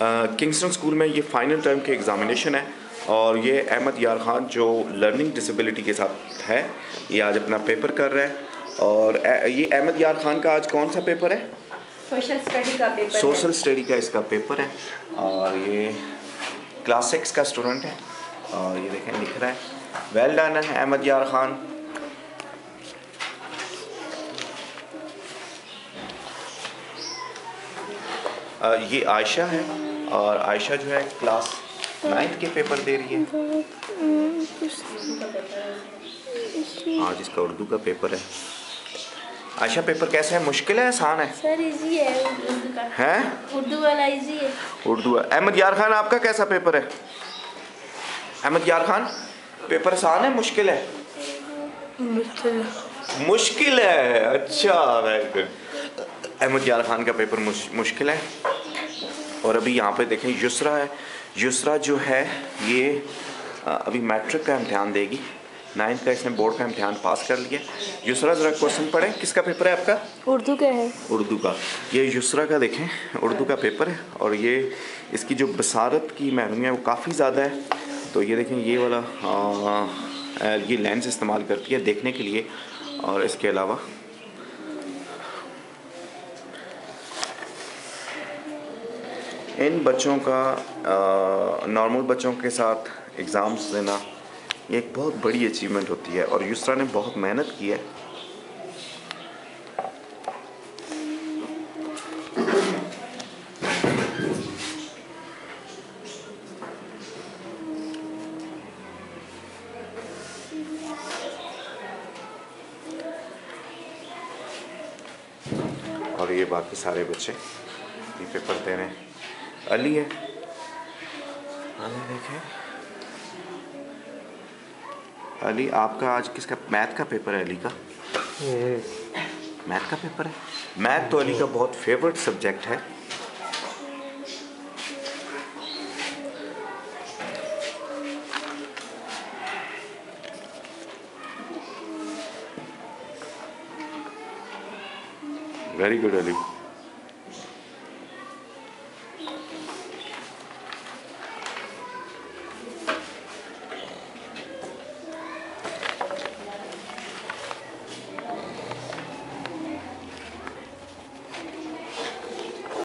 Kingston school में ये final term के एग्ज़ामिनेशन है और ये अहमद यार ख़ान जो लर्निंग डिसेबिलिटी के साथ है, ये आज अपना पेपर कर रहा है। और ये अहमद यार ख़ान का आज कौन सा पेपर है? सोशल स्टडी का पेपर। सोशल स्टडी का इसका पेपर है और ये क्लास 6 का स्टूडेंट है और ये देखें लिख रहा है। वेल डन है अहमद यार ख़ान। ये आयशा है और आयशा जो है क्लास 9th के पेपर दे रही है। आज इसका उर्दू का पेपर है। आयशा पेपर कैसा है, मुश्किल है आसान है? सर इजी है उर्दू का। हैं? उर्दू वाला इजी है। उर्दू है। अहमद यार खान आपका कैसा पेपर है? अहमद यार खान पेपर आसान है मुश्किल है? मुश्किल है। अच्छा वेरी गुड। अहमद यार खान का पेपर मुश्किल है। और अभी यहाँ पे देखें युसरा है। युसरा जो है ये अभी मैट्रिक का इम्तिहान देगी। 9th का इसने बोर्ड का इम्तिहान पास कर लिया। युसरा ज़रा क्वेश्चन पढ़ें। किसका पेपर है आपका? उर्दू का है। उर्दू का। ये युसरा का देखें उर्दू का पेपर है और ये इसकी जो बसारत की महरूमी है वो काफ़ी ज़्यादा है। तो ये देखें ये वाला ये लेंस इस्तेमाल करती है देखने के लिए। और इसके अलावा इन बच्चों का नॉर्मल बच्चों के साथ एग्ज़ाम्स देना ये एक बहुत बड़ी अचीवमेंट होती है और युसरा ने बहुत मेहनत की है। और ये बाकी सारे बच्चे ये पेपर दे रहे हैं। अली है, अली देखें। अली आपका आज किसका मैथ का पेपर है? अली का मैथ का पेपर है। मैथ तो अली का बहुत फेवरेट सब्जेक्ट है। Very good Ali.